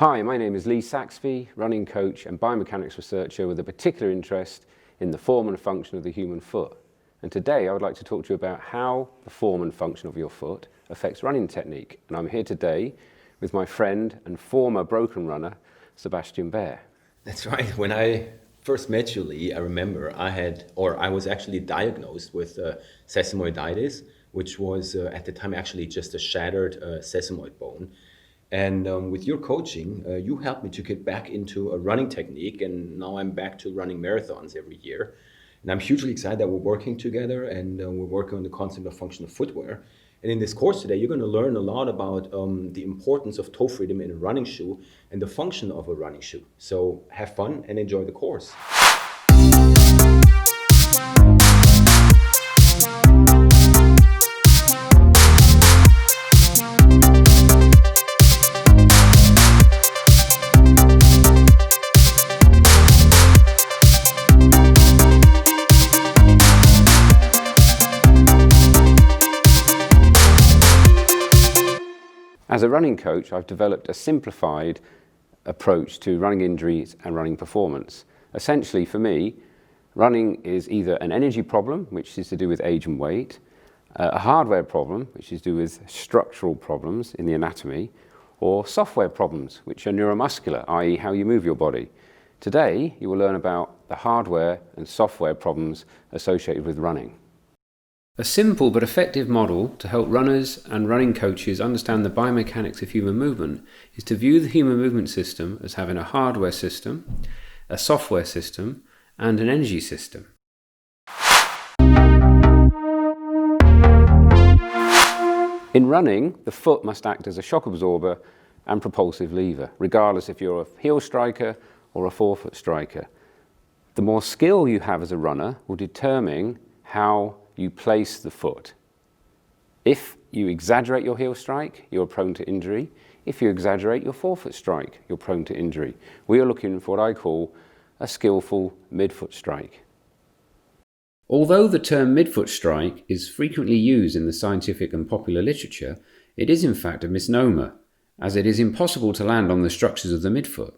Hi, my name is Lee Saxby, running coach and biomechanics researcher with a particular interest in the form and function of the human foot. And today I would like to talk to you about how the form and function of your foot affects running technique. And I'm here today with my friend and former broken runner, Sebastian Bear. That's right. When I first met you, Lee, I remember I was actually diagnosed with sesamoiditis, which was at the time actually just a shattered sesamoid bone. And with your coaching, you helped me to get back into a running technique, and now I'm back to running marathons every year. And I'm hugely excited that we're working together, and we're working on the concept of functional footwear. And in this course today, you're going to learn a lot about the importance of toe freedom in a running shoe and the function of a running shoe. So have fun and enjoy the course. As a running coach, I've developed a simplified approach to running injuries and running performance. Essentially, for me, running is either an energy problem, which is to do with age and weight, a hardware problem, which is to do with structural problems in the anatomy, or software problems, which are neuromuscular, i.e. how you move your body. Today, you will learn about the hardware and software problems associated with running. A simple but effective model to help runners and running coaches understand the biomechanics of human movement is to view the human movement system as having a hardware system, a software system, and an energy system. In running, the foot must act as a shock absorber and propulsive lever, regardless if you're a heel striker or a forefoot striker. The more skill you have as a runner will determine how you place the foot. If you exaggerate your heel strike, you're prone to injury. If you exaggerate your forefoot strike, you're prone to injury. We are looking for what I call a skillful midfoot strike. Although the term midfoot strike is frequently used in the scientific and popular literature, it is in fact a misnomer, as it is impossible to land on the structures of the midfoot.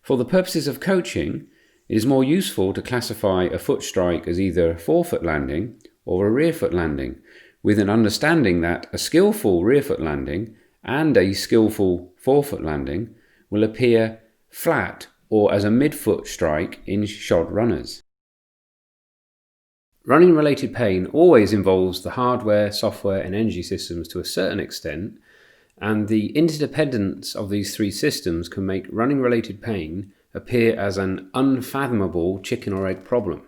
For the purposes of coaching, it is more useful to classify a foot strike as either a forefoot landing or a rear foot landing, with an understanding that a skillful rear foot landing and a skillful forefoot landing will appear flat or as a midfoot strike in shod runners. Running-related pain always involves the hardware, software and energy systems to a certain extent, and the interdependence of these three systems can make running-related pain appear as an unfathomable chicken or egg problem.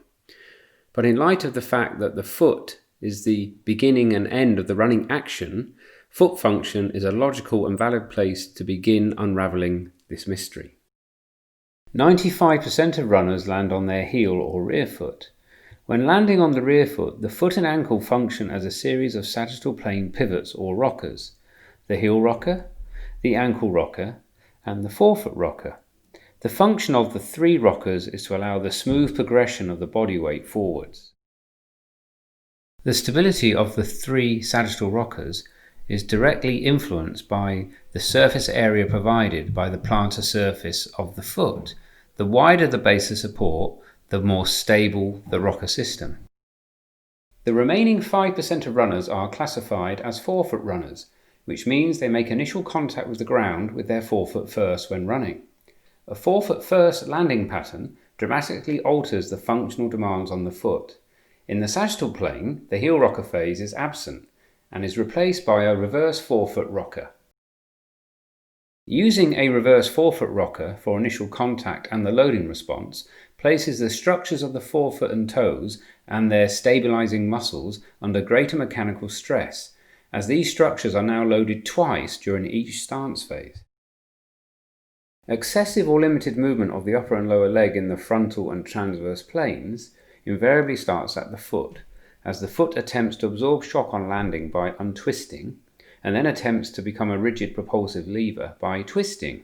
But in light of the fact that the foot is the beginning and end of the running action, foot function is a logical and valid place to begin unravelling this mystery. 95% of runners land on their heel or rear foot. When landing on the rear foot, the foot and ankle function as a series of sagittal plane pivots or rockers: the heel rocker, the ankle rocker, and the forefoot rocker. The function of the three rockers is to allow the smooth progression of the body weight forwards. The stability of the three sagittal rockers is directly influenced by the surface area provided by the plantar surface of the foot. The wider the base of support, the more stable the rocker system. The remaining 5% of runners are classified as forefoot runners, which means they make initial contact with the ground with their forefoot first when running. A forefoot first landing pattern dramatically alters the functional demands on the foot. In the sagittal plane, the heel rocker phase is absent and is replaced by a reverse forefoot rocker. Using a reverse forefoot rocker for initial contact and the loading response places the structures of the forefoot and toes and their stabilizing muscles under greater mechanical stress, as these structures are now loaded twice during each stance phase. Excessive or limited movement of the upper and lower leg in the frontal and transverse planes invariably starts at the foot, as the foot attempts to absorb shock on landing by untwisting, and then attempts to become a rigid propulsive lever by twisting.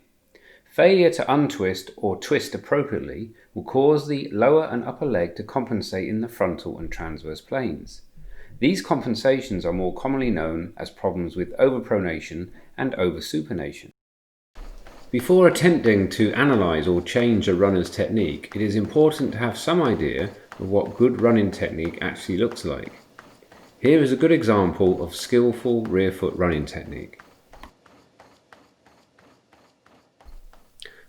Failure to untwist or twist appropriately will cause the lower and upper leg to compensate in the frontal and transverse planes. These compensations are more commonly known as problems with overpronation and oversupination. Before attempting to analyse or change a runner's technique, it is important to have some idea of what good running technique actually looks like. Here is a good example of skillful rear foot running technique.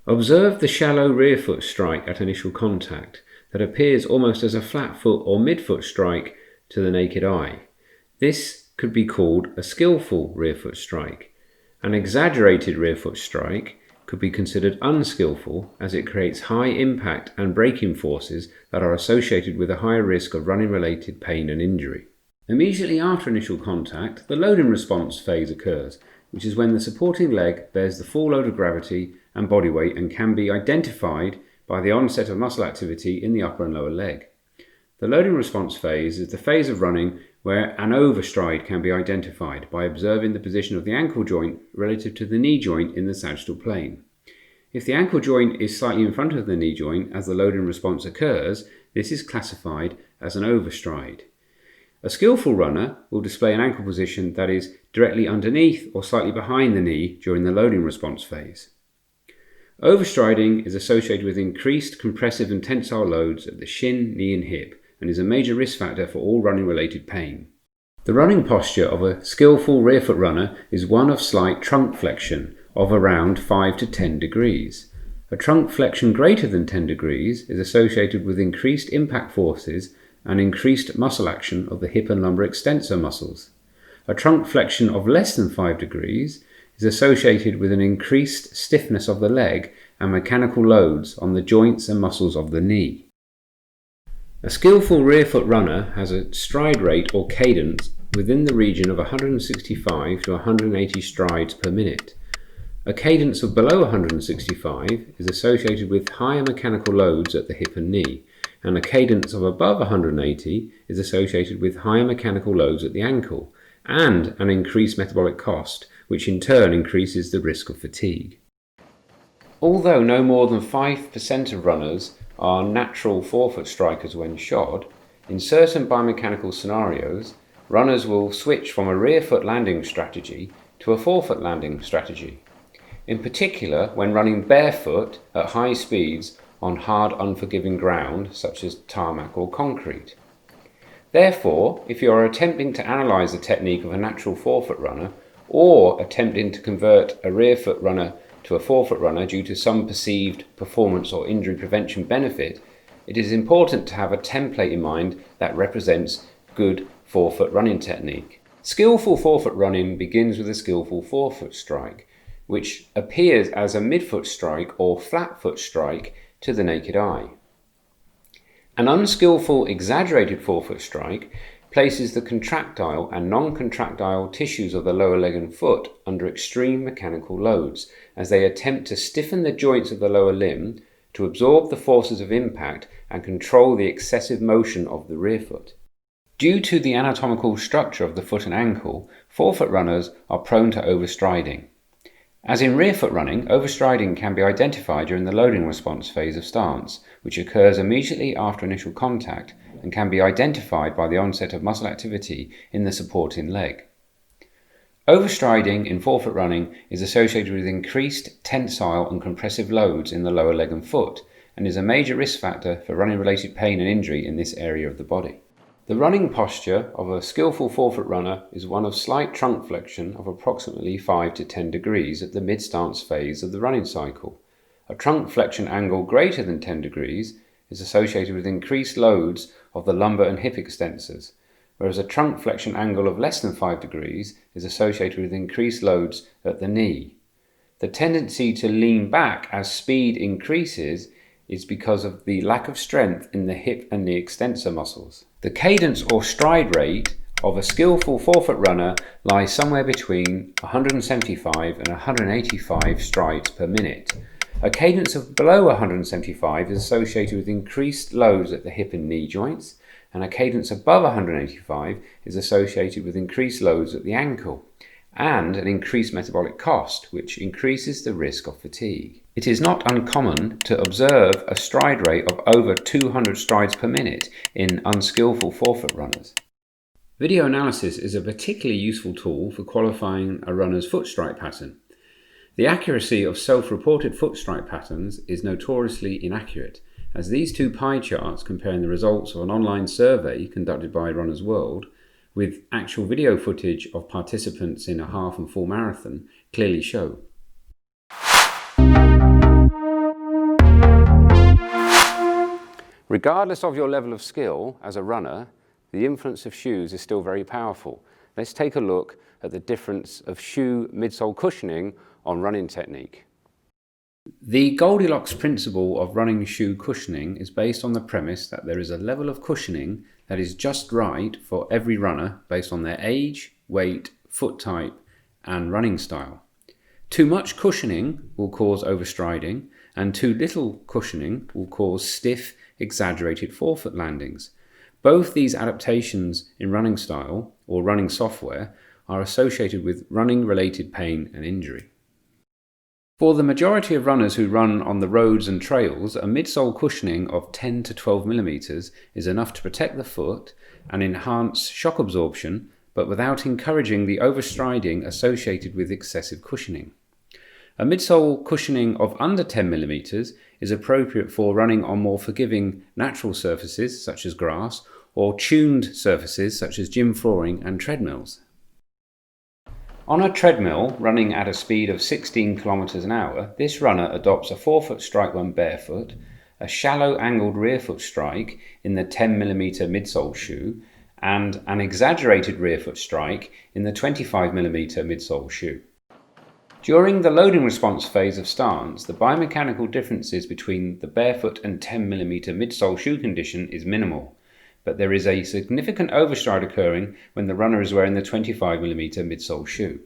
Observe the shallow rear foot strike at initial contact that appears almost as a flat foot or midfoot strike to the naked eye. This could be called a skillful rear foot strike. An exaggerated rear foot strike could be considered unskillful, as it creates high impact and braking forces that are associated with a higher risk of running related pain and injury. Immediately after initial contact, the loading response phase occurs, which is when the supporting leg bears the full load of gravity and body weight and can be identified by the onset of muscle activity in the upper and lower leg. The loading response phase is the phase of running where an overstride can be identified by observing the position of the ankle joint relative to the knee joint in the sagittal plane. If the ankle joint is slightly in front of the knee joint as the loading response occurs, this is classified as an overstride. A skillful runner will display an ankle position that is directly underneath or slightly behind the knee during the loading response phase. Overstriding is associated with increased compressive and tensile loads at the shin, knee and hip, and is a major risk factor for all running related pain. The running posture of a skillful rear foot runner is one of slight trunk flexion of around 5 to 10 degrees. A trunk flexion greater than 10 degrees is associated with increased impact forces and increased muscle action of the hip and lumbar extensor muscles. A trunk flexion of less than 5 degrees is associated with an increased stiffness of the leg and mechanical loads on the joints and muscles of the knee. A skillful rear foot runner has a stride rate or cadence within the region of 165 to 180 strides per minute. A cadence of below 165 is associated with higher mechanical loads at the hip and knee, and a cadence of above 180 is associated with higher mechanical loads at the ankle and an increased metabolic cost, which in turn increases the risk of fatigue. Although no more than 5% of runners are natural forefoot strikers when shod, in certain biomechanical scenarios, runners will switch from a rear foot landing strategy to a forefoot landing strategy. In particular, when running barefoot at high speeds on hard, unforgiving ground such as tarmac or concrete. Therefore, if you are attempting to analyse the technique of a natural forefoot runner or attempting to convert a rear foot runner to a forefoot runner due to some perceived performance or injury prevention benefit, it is important to have a template in mind that represents good forefoot running technique. Skillful forefoot running begins with a skillful forefoot strike, which appears as a midfoot strike or flat foot strike to the naked eye. An unskillful exaggerated forefoot strike places the contractile and non-contractile tissues of the lower leg and foot under extreme mechanical loads as they attempt to stiffen the joints of the lower limb to absorb the forces of impact and control the excessive motion of the rear foot. Due to the anatomical structure of the foot and ankle, forefoot runners are prone to overstriding. As in rear foot running, overstriding can be identified during the loading response phase of stance, which occurs immediately after initial contact and can be identified by the onset of muscle activity in the supporting leg. Overstriding in forefoot running is associated with increased tensile and compressive loads in the lower leg and foot and is a major risk factor for running related pain and injury in this area of the body. The running posture of a skillful forefoot runner is one of slight trunk flexion of approximately 5 to 10 degrees at the mid-stance phase of the running cycle. A trunk flexion angle greater than 10 degrees is associated with increased loads of the lumbar and hip extensors, whereas a trunk flexion angle of less than 5 degrees is associated with increased loads at the knee. The tendency to lean back as speed increases is because of the lack of strength in the hip and knee extensor muscles. The cadence or stride rate of a skillful forefoot runner lies somewhere between 175 and 185 strides per minute. A cadence of below 175 is associated with increased loads at the hip and knee joints, and a cadence above 185 is associated with increased loads at the ankle and an increased metabolic cost, which increases the risk of fatigue. It is not uncommon to observe a stride rate of over 200 strides per minute in unskillful forefoot runners. Video analysis is a particularly useful tool for qualifying a runner's foot strike pattern. The accuracy of self-reported foot strike patterns is notoriously inaccurate, as these two pie charts comparing the results of an online survey conducted by Runner's World with actual video footage of participants in a half and full marathon clearly show. Regardless of your level of skill as a runner, the influence of shoes is still very powerful. Let's take a look at the difference of shoe midsole cushioning on running technique. The Goldilocks principle of running shoe cushioning is based on the premise that there is a level of cushioning that is just right for every runner based on their age, weight, foot type, and running style. Too much cushioning will cause overstriding, and too little cushioning will cause stiff, exaggerated forefoot landings. Both these adaptations in running style or running software are associated with running-related pain and injury. For the majority of runners who run on the roads and trails, a midsole cushioning of 10 to 12 millimeters is enough to protect the foot and enhance shock absorption, but without encouraging the overstriding associated with excessive cushioning. A midsole cushioning of under 10 millimeters is appropriate for running on more forgiving natural surfaces such as grass or tuned surfaces such as gym flooring and treadmills. On a treadmill running at a speed of 16 kilometers an hour, this runner adopts a forefoot strike when barefoot, a shallow angled rear foot strike in the 10 millimeter midsole shoe, and an exaggerated rear foot strike in the 25 millimeter midsole shoe. During the loading response phase of stance, the biomechanical differences between the barefoot and 10 millimeter midsole shoe condition is minimal, but there is a significant overstride occurring when the runner is wearing the 25 millimeter midsole shoe.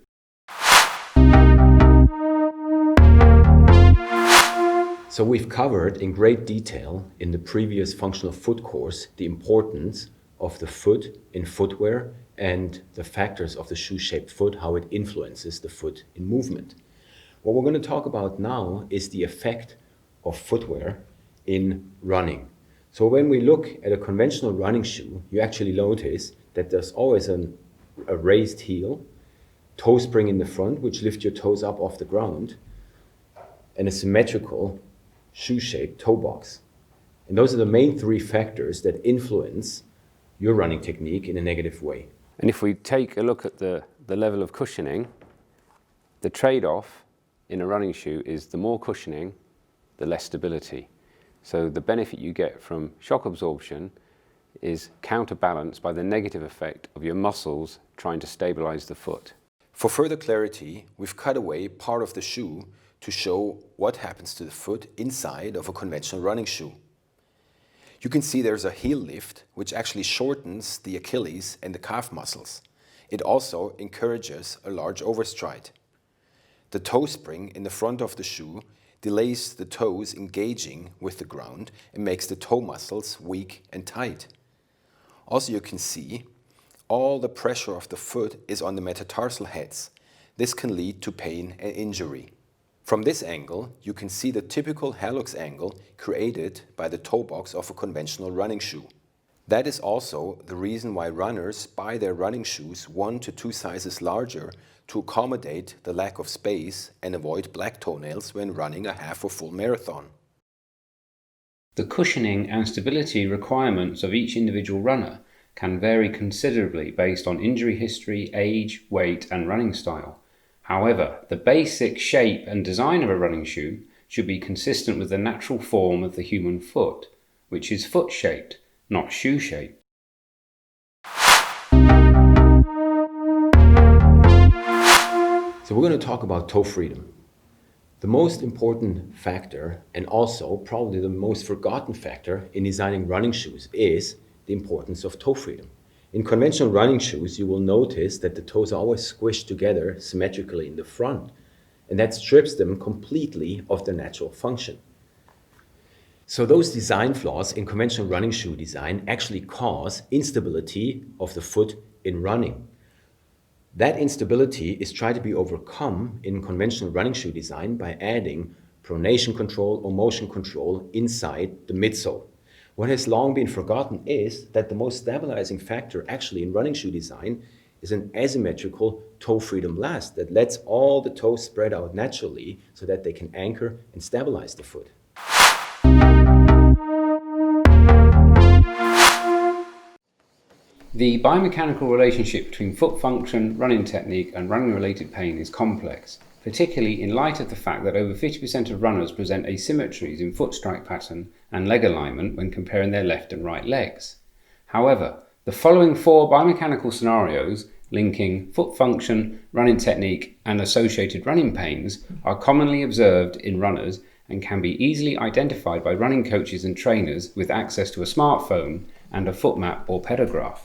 So we've covered in great detail in the previous functional foot course the importance of the foot in footwear and the factors of the shoe-shaped foot, how it influences the foot in movement. What we're going to talk about now is the effect of footwear in running. So when we look at a conventional running shoe, you actually notice that there's always a raised heel, toe spring in the front, which lifts your toes up off the ground, and a symmetrical shoe-shaped toe box. And those are the main three factors that influence your running technique in a negative way. And if we take a look at the level of cushioning, the trade-off in a running shoe is the more cushioning, the less stability. So the benefit you get from shock absorption is counterbalanced by the negative effect of your muscles trying to stabilize the foot. For further clarity, we've cut away part of the shoe to show what happens to the foot inside of a conventional running shoe. You can see there's a heel lift, which actually shortens the Achilles and the calf muscles. It also encourages a large overstride. The toe spring in the front of the shoe delays the toes engaging with the ground and makes the toe muscles weak and tight. Also, you can see all the pressure of the foot is on the metatarsal heads. This can lead to pain and injury. From this angle, you can see the typical Hallux angle created by the toe box of a conventional running shoe. That is also the reason why runners buy their running shoes 1 to 2 sizes larger to accommodate the lack of space and avoid black toenails when running a half or full marathon. The cushioning and stability requirements of each individual runner can vary considerably based on injury history, age, weight, and running style. However, the basic shape and design of a running shoe should be consistent with the natural form of the human foot, which is foot-shaped, not shoe-shaped. So we're going to talk about toe freedom. The most important factor, and also probably the most forgotten factor in designing running shoes, is the importance of toe freedom. In conventional running shoes, you will notice that the toes are always squished together symmetrically in the front, and that strips them completely of their natural function. So those design flaws in conventional running shoe design actually cause instability of the foot in running. That instability is tried to be overcome in conventional running shoe design by adding pronation control or motion control inside the midsole. What has long been forgotten is that the most stabilizing factor actually in running shoe design is an asymmetrical toe freedom blast that lets all the toes spread out naturally so that they can anchor and stabilize the foot. The biomechanical relationship between foot function, running technique and running-related pain is complex, particularly in light of the fact that over 50% of runners present asymmetries in foot strike pattern and leg alignment when comparing their left and right legs. However, the following 4 biomechanical scenarios linking foot function, running technique and associated running pains are commonly observed in runners and can be easily identified by running coaches and trainers with access to a smartphone and a foot map or pedograph.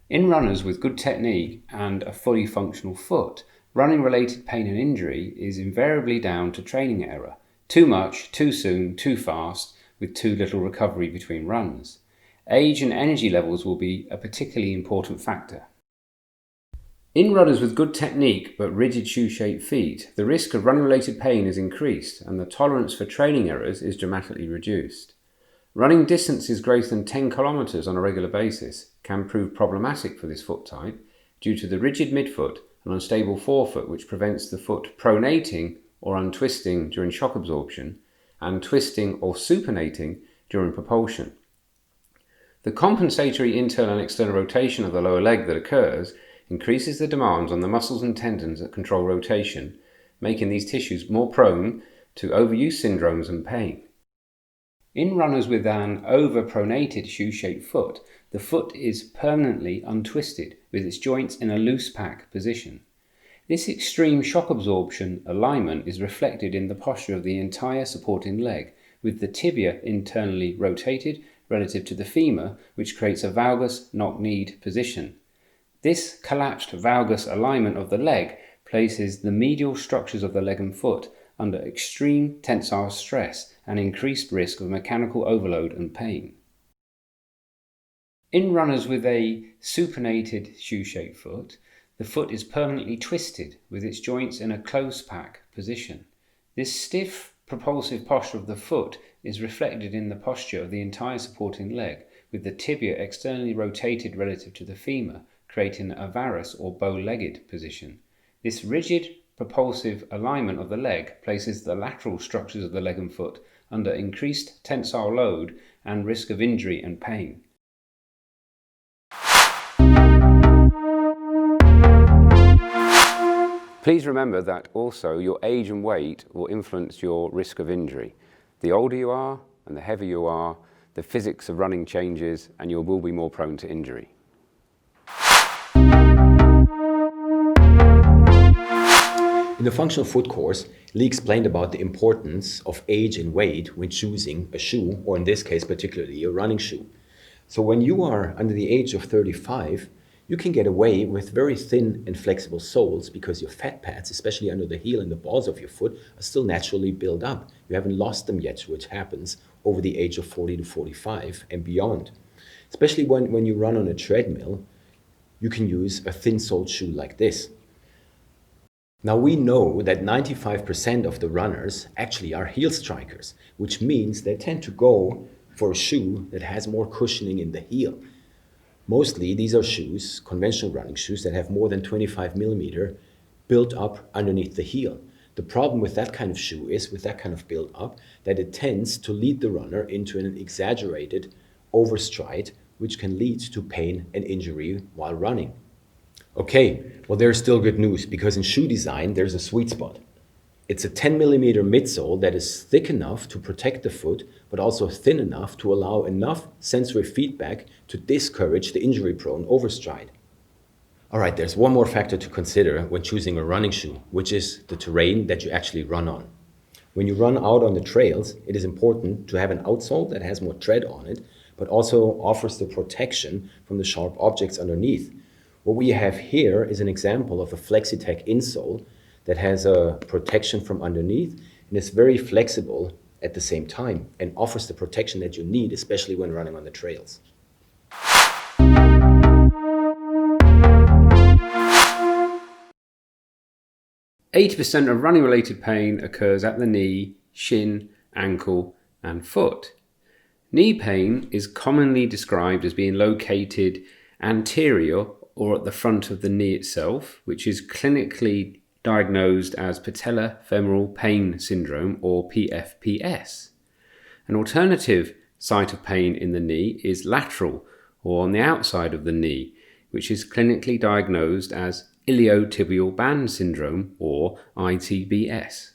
In runners with good technique and a fully functional foot, running-related pain and injury is invariably down to training error. Too much, too soon, too fast, with too little recovery between runs. Age and energy levels will be a particularly important factor. In runners with good technique but rigid shoe-shaped feet, the risk of running-related pain is increased and the tolerance for training errors is dramatically reduced. Running distances greater than 10 kilometers on a regular basis can prove problematic for this foot type due to the rigid midfoot and unstable forefoot, which prevents the foot pronating or untwisting during shock absorption and twisting or supinating during propulsion. The compensatory internal and external rotation of the lower leg that occurs increases the demands on the muscles and tendons that control rotation, making these tissues more prone to overuse syndromes and pain. In runners with an over-pronated shoe-shaped foot, the foot is permanently untwisted with its joints in a loose pack position. This extreme shock absorption alignment is reflected in the posture of the entire supporting leg, with the tibia internally rotated relative to the femur, which creates a valgus knock-kneed position. This collapsed valgus alignment of the leg places the medial structures of the leg and foot under extreme tensile stress and increased risk of mechanical overload and pain. In runners with a supinated shoe-shaped foot, the foot is permanently twisted with its joints in a close pack position. This stiff, propulsive posture of the foot is reflected in the posture of the entire supporting leg, with the tibia externally rotated relative to the femur, creating a varus or bow-legged position. This rigid, propulsive alignment of the leg places the lateral structures of the leg and foot under increased tensile load and risk of injury and pain. Please remember that also your age and weight will influence your risk of injury. The older you are and the heavier you are, the physics of running changes and you will be more prone to injury. In the functional foot course, Lee explained about the importance of age and weight when choosing a shoe, or in this case particularly a running shoe. So when you are under the age of 35, you can get away with very thin and flexible soles because your fat pads, especially under the heel and the balls of your foot, are still naturally built up. You haven't lost them yet, which happens over the age of 40 to 45 and beyond. Especially when you run on a treadmill, you can use a thin-soled shoe like this. Now we know that 95% of the runners actually are heel strikers, which means they tend to go for a shoe that has more cushioning in the heel. Mostly these are shoes, conventional running shoes, that have more than 25 millimeter built up underneath the heel. The problem with that kind of shoe is, with that kind of build up, that it tends to lead the runner into an exaggerated overstride, which can lead to pain and injury while running. Okay, well there's still good news, because in shoe design there's a sweet spot. It's a 10 millimeter midsole that is thick enough to protect the foot, but also thin enough to allow enough sensory feedback to discourage the injury-prone overstride. All right, there's one more factor to consider when choosing a running shoe, which is the terrain that you actually run on. When you run out on the trails, it is important to have an outsole that has more tread on it, but also offers the protection from the sharp objects underneath. What we have here is an example of a Flexitech insole that has a protection from underneath and is very flexible at the same time and offers the protection that you need, especially when running on the trails. %80 of running-related pain occurs at the knee, shin, ankle, and foot. Knee pain is commonly described as being located anterior or at the front of the knee itself, which is clinically diagnosed as patellofemoral pain syndrome or PFPS. An alternative site of pain in the knee is lateral or on the outside of the knee, which is clinically diagnosed as iliotibial band syndrome or ITBS.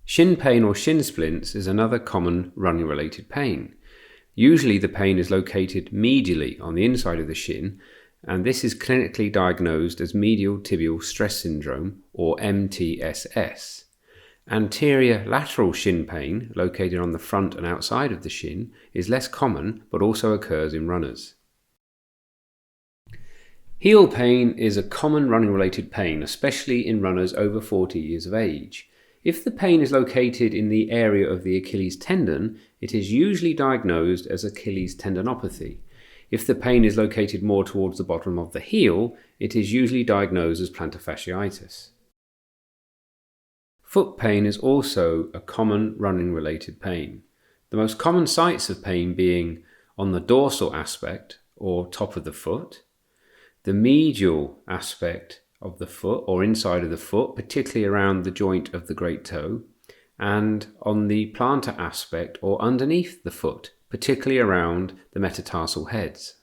Shin pain or shin splints is another common running related pain. Usually the pain is located medially on the inside of the shin, and this is clinically diagnosed as medial tibial stress syndrome or MTSS. Anterior lateral shin pain, located on the front and outside of the shin, is less common but also occurs in runners. Heel pain is a common running related pain, especially in runners over 40 years of age. If the pain is located in the area of the Achilles tendon, it is usually diagnosed as Achilles tendinopathy. If the pain is located more towards the bottom of the heel, it is usually diagnosed as plantar fasciitis. Foot pain is also a common running related pain. The most common sites of pain being on the dorsal aspect or top of the foot, the medial aspect of the foot or inside of the foot, particularly around the joint of the great toe, and on the plantar aspect or underneath the foot, particularly around the metatarsal heads.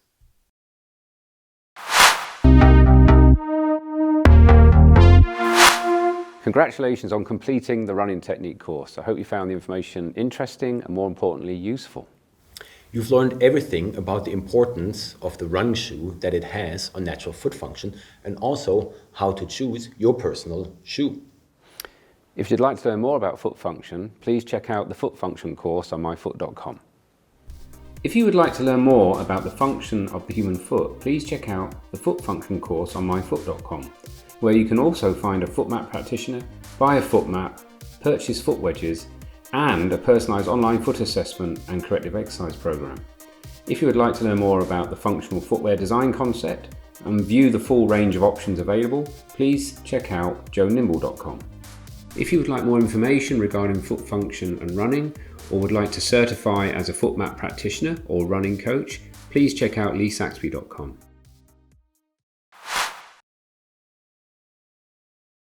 Congratulations on completing the running technique course. I hope you found the information interesting and, more importantly, useful. You've learned everything about the importance of the running shoe that it has on natural foot function, and also how to choose your personal shoe. If you'd like to learn more about foot function, please check out the foot function course on myfoot.com. If you would like to learn more about the function of the human foot, please check out the foot function course on myfoot.com, where you can also find a foot map practitioner, buy a foot map, purchase foot wedges, and a personalised online foot assessment and corrective exercise program. If you would like to learn more about the functional footwear design concept and view the full range of options available, please check out joenimble.com. If you would like more information regarding foot function and running, or would like to certify as a foot map practitioner or running coach, please check out leesaxby.com.